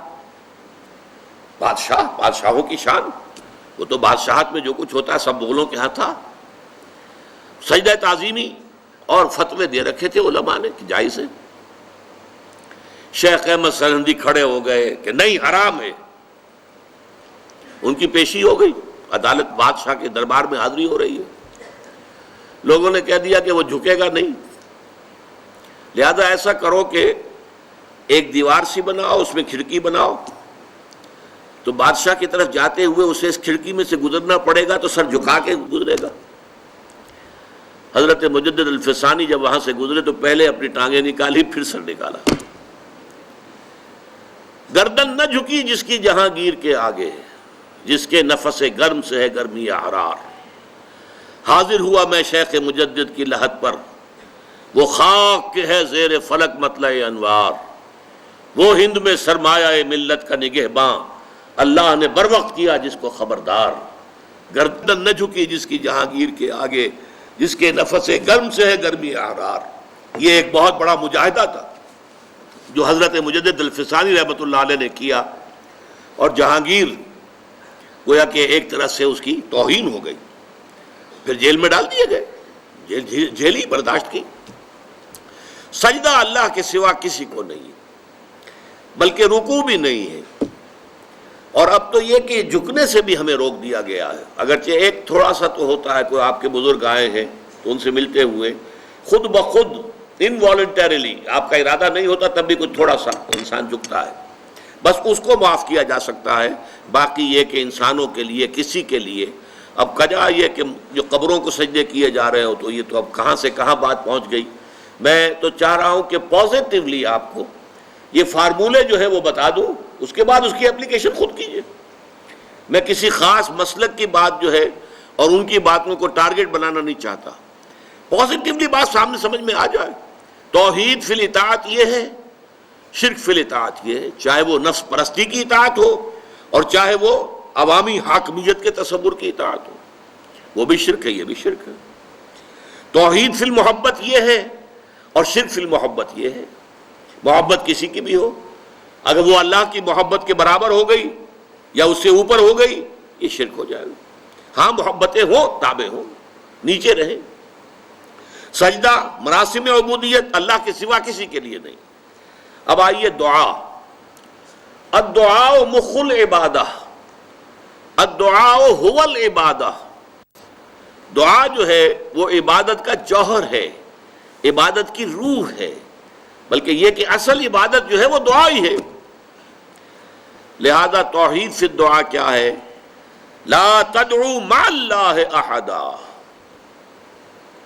S1: بادشاہوں کی شان، وہ تو بادشاہت میں جو کچھ ہوتا ہے سب مغلوں کے ہاں تھا۔ سجدہ تعظیمی اور فتوے دے رکھے تھے علماء نے کہ جائز ہے۔ شیخ احمد سرہندی کھڑے ہو گئے کہ نہیں حرام ہے، ان کی پیشی ہو گئی، عدالت بادشاہ کے دربار میں حاضری ہو رہی ہے، لوگوں نے کہہ دیا کہ وہ جھکے گا نہیں، لہذا ایسا کرو کہ ایک دیوار سی بناؤ، اس میں کھڑکی بناؤ، تو بادشاہ کی طرف جاتے ہوئے اسے اس کھڑکی میں سے گزرنا پڑے گا تو سر جھکا کے گزرے گا۔ حضرت مجدد الفسانی جب وہاں سے گزرے تو پہلے اپنی ٹانگیں نکالی پھر سر نکالا۔ گردن نہ جھکی جس کی جہانگیر کے آگے، جس کے نفس گرم سے ہے گرمی حرار۔ حاضر ہوا میں شیخ مجدد کی لحد پر، وہ خاک کے ہے زیر فلک مطلع انوار، وہ ہند میں سرمایہ ملت کا نگہباں، اللہ نے بر وقت کیا جس کو خبردار۔ گردن نہ جھکی جس کی جہانگیر کے آگے، جس کے نفس گرم سے ہے گرمی حرار۔ یہ ایک بہت بڑا مجاہدہ تھا جو حضرت مجدد الفسانی رحمۃ اللہ علیہ نے کیا، اور جہانگیر گویا کہ ایک طرح سے اس کی توہین ہو گئی، پھر جیل میں ڈال دیے گئے، جیل ہی برداشت کی۔ سجدہ اللہ کے سوا کسی کو نہیں ہے، بلکہ رکوع بھی نہیں ہے، اور اب تو یہ کہ جھکنے سے بھی ہمیں روک دیا گیا ہے۔ اگرچہ ایک تھوڑا سا تو ہوتا ہے، کوئی آپ کے بزرگ آئے ہیں تو ان سے ملتے ہوئے خود بخود انوالنٹریلی، آپ کا ارادہ نہیں ہوتا تب بھی کچھ تھوڑا سا انسان جھکتا ہے، بس اس کو معاف کیا جا سکتا ہے۔ باقی یہ کہ انسانوں کے لیے کسی کے لیے اب کجا یہ کہ جو قبروں کو سجدے کیے جا رہے ہو تو یہ تو اب کہاں سے کہاں بات پہنچ گئی۔ میں تو چاہ رہا ہوں کہ پازیٹیولی آپ کو یہ فارمولے جو ہے وہ بتا دوں، اس کے بعد اس کی اپلیکیشن خود کیجئے۔ میں کسی خاص مسلک کی بات جو ہے اور ان کی باتوں کو ٹارگٹ بنانا نہیں چاہتا، پازیٹیولی بات سامنے سمجھ میں آ جائے۔ توحید فی الاطاعت یہ ہے، شرک فی الاطاعت یہ ہے، چاہے وہ نفس پرستی کی اطاعت ہو اور چاہے وہ عوامی حاکمیت کے تصور کی اطاعت ہو، وہ بھی شرک ہے، یہ بھی شرک ہے۔ توحید فی المحبت یہ ہے اور شرک فی المحبت یہ ہے۔ محبت کسی کی بھی ہو، اگر وہ اللہ کی محبت کے برابر ہو گئی یا اس سے اوپر ہو گئی، یہ شرک ہو جائے گا۔ ہاں محبتیں ہوں، تابع ہوں، نیچے رہیں۔ سجدہ، مراسم عبودیت اللہ کے سوا کسی کے لیے نہیں۔ اب آئیے دعا۔ الدعاء مخ العبادہ، الدعاء هو العبادہ۔ دعا جو ہے وہ عبادت کا جوہر ہے، عبادت کی روح ہے، بلکہ یہ کہ اصل عبادت جو ہے وہ دعا ہی ہے۔ لہذا توحید فی الدعا کیا ہے؟ لا تدعو مع اللہ احدا،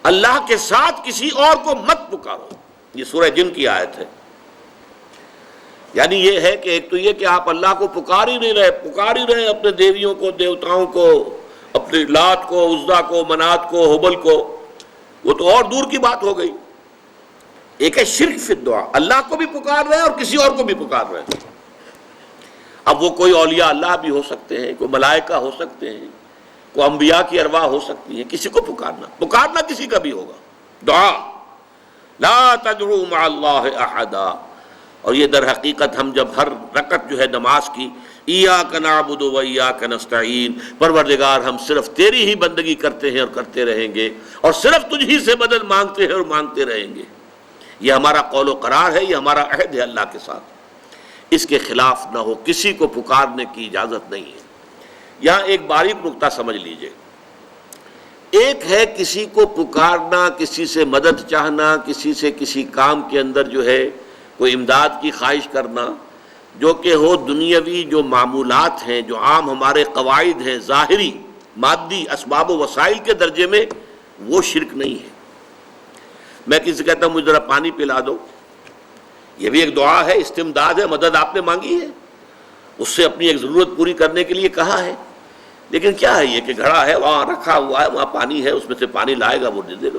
S1: اللہ کے ساتھ کسی اور کو مت پکارو۔ یہ سورہ جن کی آیت ہے۔ یعنی یہ ہے کہ ایک تو یہ کہ آپ اللہ کو پکار ہی نہیں رہے، پکار ہی رہے اپنے دیویوں کو، دیوتاؤں کو، اپنے لات کو، عزا کو، منات کو، حبل کو، وہ تو اور دور کی بات ہو گئی۔ ایک ہے شرک فی الدعا، اللہ کو بھی پکار رہے اور کسی اور کو بھی پکار رہے۔ اب وہ کوئی اولیاء اللہ بھی ہو سکتے ہیں، کوئی ملائکہ ہو سکتے ہیں، کوئی انبیاء کی ارواح ہو سکتی ہیں، کسی کو پکارنا کسی کا بھی ہوگا۔ دعا لا تدعو مع اللہ احدا۔ اور یہ در حقیقت ہم جب ہر رکعت جو ہے نماز کی ایاک نعبد و ایاک نستعین، پروردگار ہم صرف تیری ہی بندگی کرتے ہیں اور کرتے رہیں گے، اور صرف تجھ ہی سے مدد مانگتے ہیں اور مانگتے رہیں گے، یہ ہمارا قول و قرار ہے، یہ ہمارا عہد ہے اللہ کے ساتھ۔ اس کے خلاف نہ ہو، کسی کو پکارنے کی اجازت نہیں ہے۔ یہاں ایک باریک نکتہ سمجھ لیجئے۔ ایک ہے کسی کو پکارنا، کسی سے مدد چاہنا، کسی سے کسی کام کے اندر جو ہے کوئی امداد کی خواہش کرنا، جو کہ ہو دنیاوی جو معمولات ہیں، جو عام ہمارے قواعد ہیں، ظاہری مادی اسباب و وسائل کے درجے میں، وہ شرک نہیں ہے۔ میں کسی سے کہتا ہوں مجھے ذرا پانی پلا دو، یہ بھی ایک دعا ہے، استمداد ہے، مدد آپ نے مانگی ہے، اس سے اپنی ایک ضرورت پوری کرنے کے لیے کہا ہے۔ لیکن کیا ہے یہ کہ گھڑا ہے، وہاں رکھا ہوا ہے، وہاں پانی ہے، اس میں سے پانی لائے گا وہ دے گا۔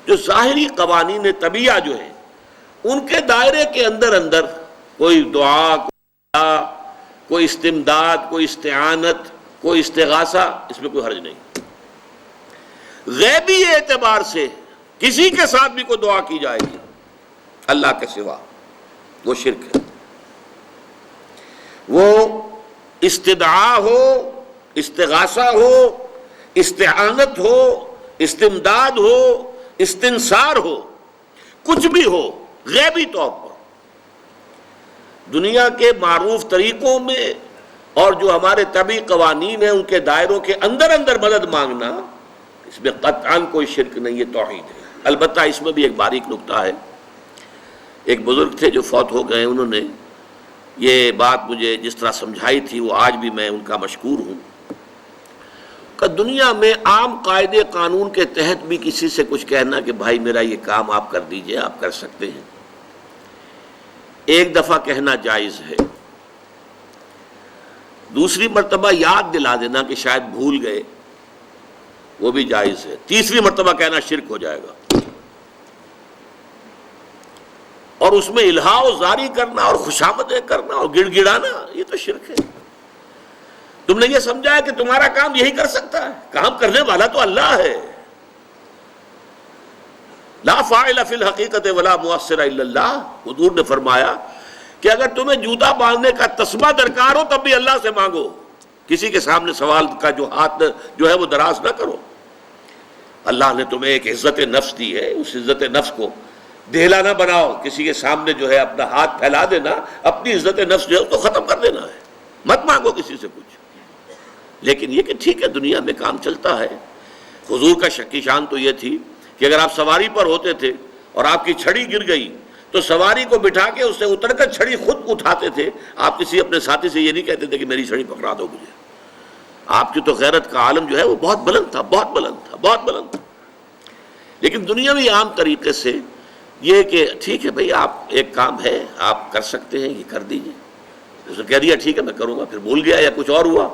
S1: جو ظاہری قوانین طبیعہ جو ہیں ان کے دائرے کے اندر کوئی دعا، کوئی استمداد، کوئی استعانت، کوئی استغاثہ، اس میں کوئی حرج نہیں۔ غیبی اعتبار سے کسی کے ساتھ بھی کوئی دعا کی جائے گی اللہ کے سوا، وہ شرک ہے۔ وہ استدعا ہو، استغاثہ ہو، استعانت ہو، استمداد ہو، استنصار ہو، کچھ بھی ہو، غیبی طور پر دنیا کے معروف طریقوں میں اور جو ہمارے طبعی قوانین ہیں ان کے دائروں کے اندر مدد مانگنا، اس میں قطعاً کوئی شرک نہیں، یہ توحید ہے۔ البتہ اس میں بھی ایک باریک نکتہ ہے۔ ایک بزرگ تھے جو فوت ہو گئے، انہوں نے یہ بات مجھے جس طرح سمجھائی تھی وہ آج بھی میں ان کا مشکور ہوں کہ دنیا میں عام قاعدے قانون کے تحت بھی کسی سے کچھ کہنا کہ بھائی میرا یہ کام آپ کر دیجئے، آپ کر سکتے ہیں، ایک دفعہ کہنا جائز ہے، دوسری مرتبہ یاد دلا دینا کہ شاید بھول گئے، وہ بھی جائز ہے، تیسری مرتبہ کہنا شرک ہو جائے گا۔ اور اس میں الہا و زاری کرنا اور خوشامدیں کرنا اور گڑ گڑانا، یہ تو شرک ہے۔ تم نے یہ سمجھا ہے کہ تمہارا کام یہی کر سکتا ہے، کام کرنے والا تو اللہ ہے۔ لا فاعل فی الحقیقت ولا مؤثر الا اللہ، حضور نے فرمایا کہ اگر تمہیں جوتا باندھنے کا تسبہ درکار ہو تب بھی اللہ سے مانگو، کسی کے سامنے سوال کا جو ہاتھ جو ہے وہ دراز نہ کرو۔ اللہ نے تمہیں ایک عزت نفس دی ہے، اس عزت نفس کو ڈھیلا نہ بناؤ، کسی کے سامنے جو ہے اپنا ہاتھ پھیلا دینا، اپنی عزت نفس جو ہے اس کو ختم کر دینا ہے، مت مانگو کسی سے کچھ۔ لیکن یہ کہ ٹھیک ہے دنیا میں کام چلتا ہے۔ حضور کا شکی شان تو یہ تھی کہ اگر آپ سواری پر ہوتے تھے اور آپ کی چھڑی گر گئی تو سواری کو بٹھا کے اس سے اتر کر چھڑی خود اٹھاتے تھے، آپ کسی اپنے ساتھی سے یہ نہیں کہتے تھے کہ میری چھڑی پکڑا دو مجھے۔ آپ کی تو غیرت کا عالم جو ہے وہ بہت بلند تھا، بہت بلند تھا، بہت بلند تھا۔ لیکن دنیاوی عام طریقے سے یہ کہ ٹھیک ہے بھئی آپ ایک کام ہے آپ کر سکتے ہیں، یہ کر دیجئے۔ اس نے کہہ دیا ٹھیک ہے میں کروں گا، پھر بھول گیا یا کچھ اور ہوا،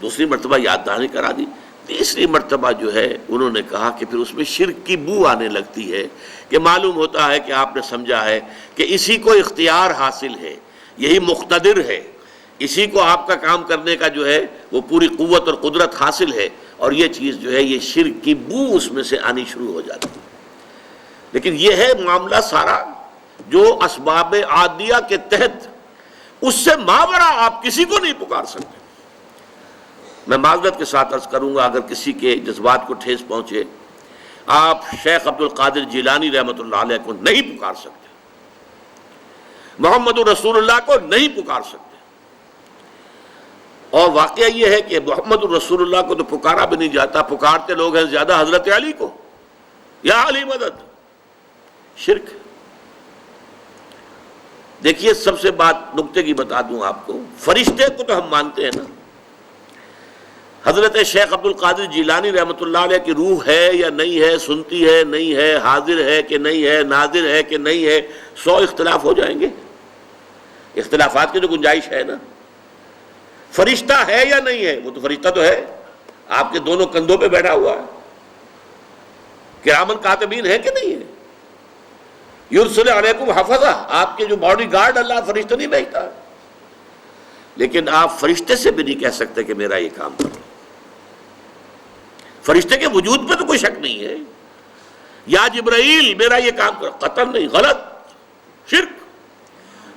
S1: دوسری مرتبہ یاد دہانی کرا دی. تیسری مرتبہ جو ہے انہوں نے کہا کہ پھر اس میں شرک کی بو آنے لگتی ہے کہ معلوم ہوتا ہے کہ آپ نے سمجھا ہے کہ اسی کو اختیار حاصل ہے, یہی مقتدر ہے, اسی کو آپ کا کام کرنے کا جو ہے وہ پوری قوت اور قدرت حاصل ہے, اور یہ چیز جو ہے یہ شرک کی بو اس میں سے آنی شروع ہو جاتی ہے. لیکن یہ ہے معاملہ سارا جو اسباب عادیہ کے تحت, اس سے ماورا آپ کسی کو نہیں پکار سکتے. میں معذرت کے ساتھ عرض کروں گا اگر کسی کے جذبات کو ٹھیس پہنچے, آپ شیخ عبد القادر جیلانی رحمۃ اللہ علیہ کو نہیں پکار سکتے, محمد رسول اللہ کو نہیں پکار سکتے. اور واقعہ یہ ہے کہ محمد الرسول اللہ کو تو پکارا بھی نہیں جاتا, پکارتے لوگ ہیں زیادہ حضرت علی کو, یا علی مدد. شرک. دیکھیے سب سے بات نکتے کی بتا دوں آپ کو, فرشتے کو تو ہم مانتے ہیں نا. حضرت شیخ عبد القادر جیلانی رحمۃ اللہ علیہ کی روح ہے یا نہیں ہے, سنتی ہے نہیں ہے, حاضر ہے کہ نہیں ہے, ناظر ہے کہ نہیں ہے, 100 اختلاف ہو جائیں گے. اختلافات کی تو گنجائش ہے نا. فرشتہ ہے یا نہیں ہے, وہ تو فرشتہ تو ہے, آپ کے دونوں کندھوں پہ بیٹھا ہوا ہے. کرامن کاتبین ہے کہ نہیں ہے, یرسل علیکم حفظہ, آپ کے جو باڈی گارڈ اللہ فرشتہ نہیں بھیجتا ہے. لیکن آپ فرشتے سے بھی نہیں کہہ سکتے کہ میرا یہ کام کرو. فرشتے کے وجود پہ تو کوئی شک نہیں ہے. یا جبرائیل میرا یہ کام کرو, قطعاً نہیں, غلط, شرک.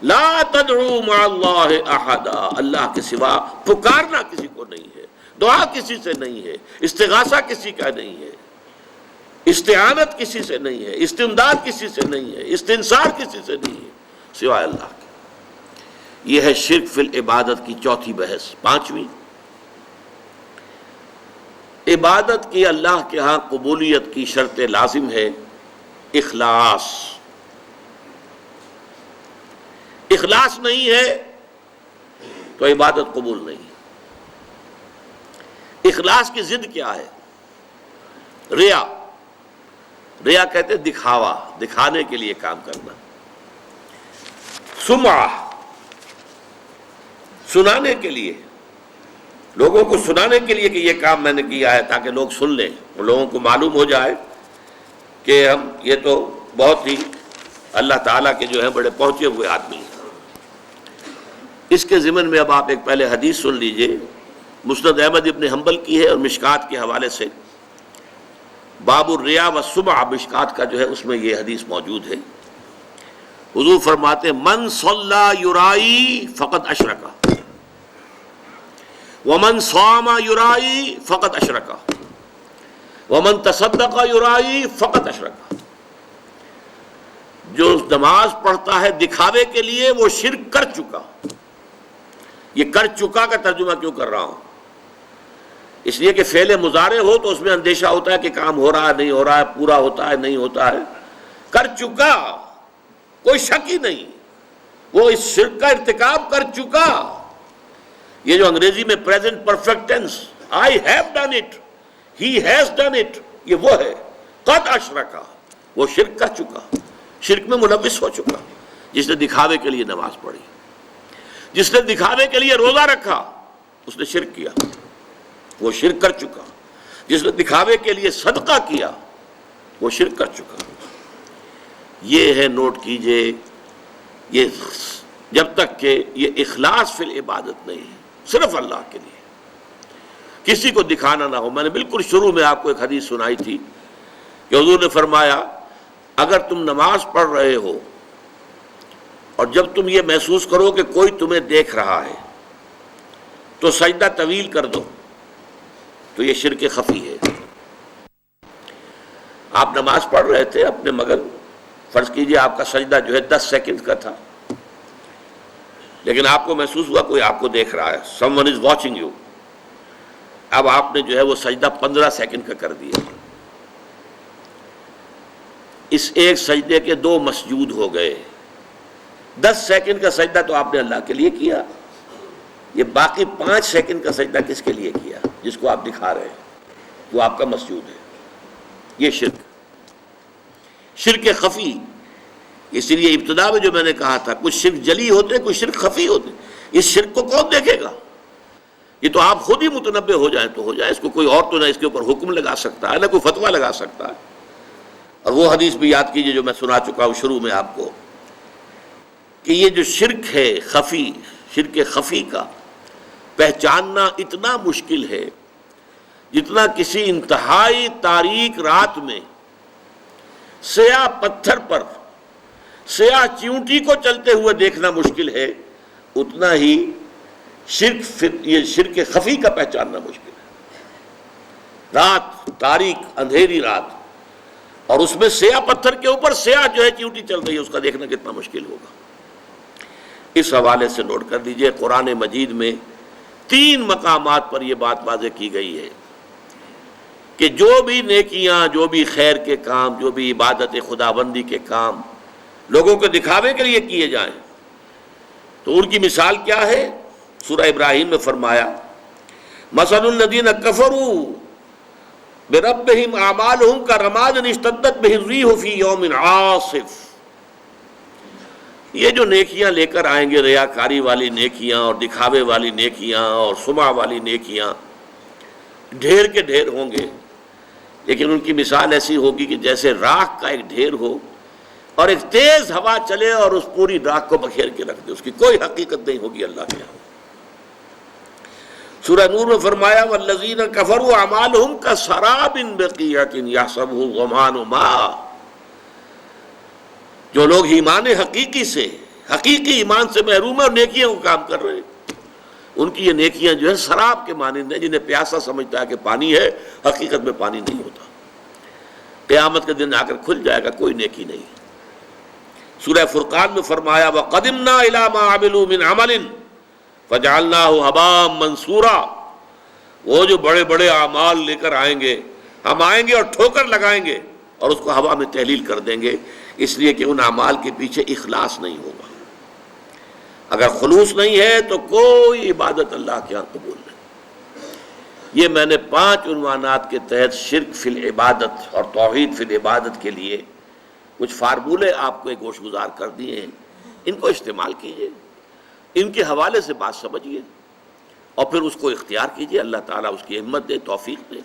S1: لا تدعو مع اللہ احدا, اللہ کے سوا پکارنا کسی کو نہیں ہے, دعا کسی سے نہیں ہے, استغاثہ کسی کا نہیں ہے, استعانت کسی سے نہیں ہے, استمداد کسی سے نہیں ہے, استنصار کسی سے نہیں ہے سوائے اللہ کے. یہ ہے شرک فی العبادت کی چوتھی بحث. پانچویں, عبادت کی اللہ کے ہاں قبولیت کی شرط لازم ہے اخلاص. اخلاص نہیں ہے تو عبادت قبول نہیں. اخلاص کی ضد کیا ہے؟ ریا. ریا کہتے ہیں دکھاوا, دکھانے کے لیے کام کرنا. سمعہ, سنانے کے لیے, لوگوں کو سنانے کے لیے کہ یہ کام میں نے کیا ہے تاکہ لوگ سن لیں, اور لوگوں کو معلوم ہو جائے کہ ہم یہ تو بہت ہی اللہ تعالیٰ کے جو ہے بڑے پہنچے ہوئے آدمی ہیں. اس کے ضمن میں اب آپ ایک پہلے حدیث سن لیجئے, مسند احمد ابن حنبل کی ہے اور مشکات کے حوالے سے. باب الریا والسمع, مشکات کا جو ہے اس میں یہ حدیث موجود ہے. حضور فرماتے ہیں من صلی یرائی فقد اشرک, ومن صام یرائی فقد اشرک, ومن تصدق یرائی فقد اشرک. جو نماز پڑھتا ہے دکھاوے کے لیے وہ شرک کر چکا. یہ کر چکا کا ترجمہ کیوں کر رہا ہوں؟ اس لیے کہ فعل مضارع ہو تو اس میں اندیشہ ہوتا ہے کہ کام ہو رہا ہے نہیں ہو رہا ہے, پورا ہوتا ہے نہیں ہوتا ہے. کر چکا, کوئی شک ہی نہیں, وہ اس شرک کا ارتکاب کر چکا. یہ جو انگریزی میں present perfect tense, I have done it, he has done it, یہ وہ ہے. قد اشرکا, وہ شرک کر چکا, شرک میں ملوث ہو چکا. جس نے دکھاوے کے لیے نماز پڑھی, جس نے دکھاوے کے لیے روزہ رکھا, اس نے شرک کیا, وہ شرک کر چکا. جس نے دکھاوے کے لیے صدقہ کیا, وہ شرک کر چکا. یہ ہے, نوٹ کیجئے, یہ جب تک کہ یہ اخلاص فی العبادت نہیں ہے, صرف اللہ کے لیے, کسی کو دکھانا نہ ہو. میں نے بالکل شروع میں آپ کو ایک حدیث سنائی تھی کہ حضور نے فرمایا اگر تم نماز پڑھ رہے ہو اور جب تم یہ محسوس کرو کہ کوئی تمہیں دیکھ رہا ہے تو سجدہ طویل کر دو, تو یہ شرک خفی ہے. آپ نماز پڑھ رہے تھے اپنے مگر فرض کیجئے آپ کا سجدہ جو ہے 10 سیکنڈ کا تھا, لیکن آپ کو محسوس ہوا کوئی آپ کو دیکھ رہا ہے, someone is watching you. اب آپ نے جو ہے وہ سجدہ 15 سیکنڈ کا کر دیا. اس ایک سجدے کے 2 مسجود ہو گئے. 10 سیکنڈ کا سجدہ تو آپ نے اللہ کے لیے کیا, یہ باقی 5 سیکنڈ کا سجدہ کس کے لیے کیا؟ جس کو آپ دکھا رہے ہیں, وہ آپ کا مسجود ہے. یہ شرک, شرک خفی. اس لیے ابتدا میں جو میں نے کہا تھا کچھ شرک جلی ہوتے ہیں, کچھ شرک خفی ہوتے ہیں. اس شرک کو کون دیکھے گا؟ یہ تو آپ خود ہی متنبع ہو جائیں تو ہو جائے، اس کو کوئی اور تو نہ اس کے اوپر حکم لگا سکتا ہے نہ کوئی فتویٰ لگا سکتا ہے۔ اور وہ حدیث بھی یاد کیجئے جو میں سنا چکا ہوں شروع میں آپ کو، کہ یہ جو شرک ہے خفی، شرک خفی کا پہچاننا اتنا مشکل ہے جتنا کسی انتہائی تاریک رات میں سیاہ پتھر پر سیاہ چیونٹی کو چلتے ہوئے دیکھنا مشکل ہے، اتنا ہی یہ شرک خفی کا پہچاننا مشکل ہے۔ رات تاریک اندھیری رات، اور اس میں سیاہ پتھر کے اوپر سیاہ جو ہے چیونٹی چل رہی ہے، اس کا دیکھنا کتنا مشکل ہوگا۔ اس حوالے سے نوٹ کر دیجئے، قرآن مجید میں 3 مقامات پر یہ بات واضح کی گئی ہے کہ جو بھی نیکیاں، جو بھی خیر کے کام، جو بھی عبادت خداوندی کے کام لوگوں کے دکھاوے کے لیے کیے جائیں تو ان کی مثال کیا ہے؟ سورہ ابراہیم میں فرمایا مثل الذین کفروا بربہم اعمالہم کرماد اشتدت بہ الریح فی یوم عاصف۔ یہ جو نیکیاں لے کر آئیں گے، ریاکاری والی نیکیاں اور دکھاوے والی نیکیاں اور سمعہ والی نیکیاں، ڈھیر کے ڈھیر ہوں گے، لیکن ان کی مثال ایسی ہوگی کہ جیسے راکھ کا ایک ڈھیر ہو اور ایک تیز ہوا چلے اور اس پوری راکھ کو بکھیر کے رکھ دے، اس کی کوئی حقیقت نہیں ہوگی اللہ کے یہاں۔ سورہ نور میں فرمایا والذین کفروا اعمالہم کسراب بقیعۃ یحسبہ الظمآن ماء۔ جو لوگ ایمان حقیقی سے، حقیقی ایمان سے محروم ہیں اور نیکیوں کو کام کر رہے ہیں، ان کی یہ نیکیاں جو ہے سراب کے مانند ہیں، جنہیں پیاسا سمجھتا ہے کہ پانی ہے، حقیقت میں پانی نہیں ہوتا، قیامت کے دن آ کر کھل جائے گا، کوئی نیکی نہیں۔ سورہ فرقان میں فرمایا وَقَدِمْنَا إِلَىٰ مَا عَمِلُوا مِنْ عَمَلٍ فَجَعَلْنَاهُ هَبَاءً مَنْثُورًا۔ وہ جو بڑے بڑے اعمال لے کر آئیں گے، ہم آئیں گے اور ٹھوکر لگائیں گے اور اس کو ہوا میں تحلیل کر دیں گے، اس لیے کہ ان اعمال کے پیچھے اخلاص نہیں ہوگا۔ اگر خلوص نہیں ہے تو کوئی عبادت اللہ کے ہاں قبول نہیں۔ یہ میں نے 5 عنوانات کے تحت شرک فی العبادت اور توحید فی العبادت کے لیے کچھ فارمولے آپ کو ایک گوش گزار کر دیے ہیں، ان کو استعمال کیجئے، ان کے حوالے سے بات سمجھیے اور پھر اس کو اختیار کیجئے، اللہ تعالیٰ اس کی ہمت دے، توفیق دے۔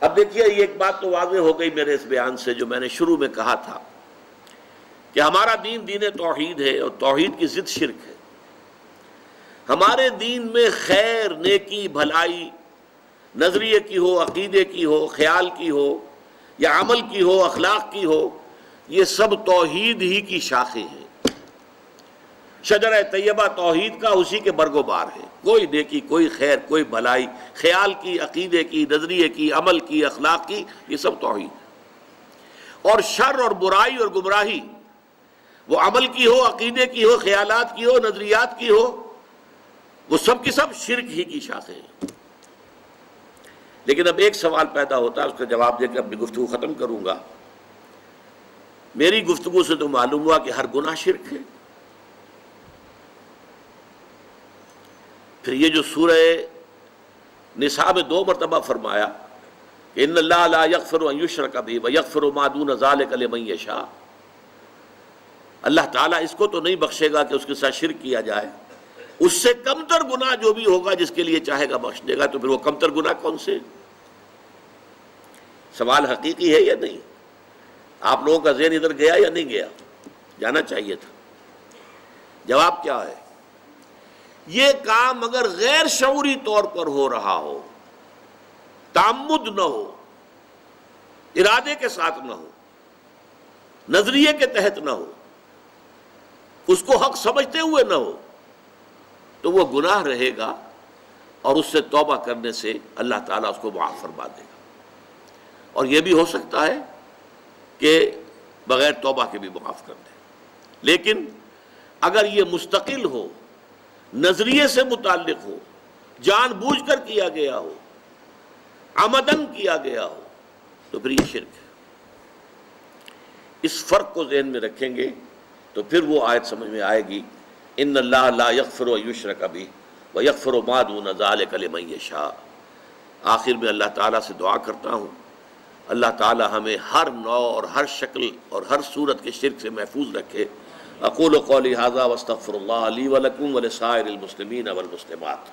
S1: اب دیکھیے، یہ ایک بات تو واضح ہو گئی میرے اس بیان سے جو میں نے شروع میں کہا تھا کہ ہمارا دین دین توحید ہے اور توحید کی ضد شرک ہے۔ ہمارے دین میں خیر، نیکی، بھلائی نظریے کی ہو، عقیدے کی ہو، خیال کی ہو یا عمل کی ہو، اخلاق کی ہو، یہ سب توحید ہی کی شاخیں ہیں۔ شجرہ طیبہ توحید کا اسی کے برگ و بار ہے۔ کوئی نیکی، کوئی خیر، کوئی بھلائی، خیال کی، عقیدے کی، نظریے کی، عمل کی، اخلاق کی، یہ سب توحید ہے۔ اور شر اور برائی اور گمراہی وہ عمل کی ہو، عقیدے کی ہو، خیالات کی ہو، نظریات کی ہو، وہ سب کی سب شرک ہی کی شاخیں ہیں۔ لیکن اب ایک سوال پیدا ہوتا ہے، اس کا جواب دے کے اپنی گفتگو ختم کروں گا۔ میری گفتگو سے تو معلوم ہوا کہ ہر گناہ شرک ہے۔ پھر یہ جو سورہ نساء میں 2 مرتبہ فرمایا کہ ان اللہ لا یغفر ان یشرک بہ ویغفر ما دون ذلک لمن یشاء، اللہ تعالیٰ اس کو تو نہیں بخشے گا کہ اس کے ساتھ شرک کیا جائے، اس سے کمتر گناہ جو بھی ہوگا جس کے لیے چاہے گا بخش دے گا۔ تو پھر وہ کمتر گناہ کون سے؟ سوال حقیقی ہے یا نہیں؟ آپ لوگوں کا ذہن ادھر گیا یا نہیں گیا؟ جانا چاہیے تھا۔ جواب کیا ہے؟ یہ کام اگر غیر شعوری طور پر ہو رہا ہو، تعمد نہ ہو، ارادے کے ساتھ نہ ہو، نظریے کے تحت نہ ہو، اس کو حق سمجھتے ہوئے نہ ہو، تو وہ گناہ رہے گا اور اس سے توبہ کرنے سے اللہ تعالیٰ اس کو معاف فرما دے گا۔ اور یہ بھی ہو سکتا ہے کہ بغیر توبہ کے بھی معاف کر دے۔ لیکن اگر یہ مستقل ہو، نظریے سے متعلق ہو، جان بوجھ کر کیا گیا ہو، عمدن کیا گیا ہو، تو پھر یہ شرک ہے۔ اس فرق کو ذہن میں رکھیں گے تو پھر وہ آیت سمجھ میں آئے گی ان اللہ لا یغفر ان یشرک بہ ویغفر ما دون ذلک لمن یشاء۔ آخر میں اللہ تعالیٰ سے دعا کرتا ہوں، اللہ تعالیٰ ہمیں ہر نوع اور ہر شکل اور ہر صورت کے شرک سے محفوظ رکھے۔ اقول قولی ھذا واستغفر اللہ لی ولکم ولسائر المسلمین والمسلمات۔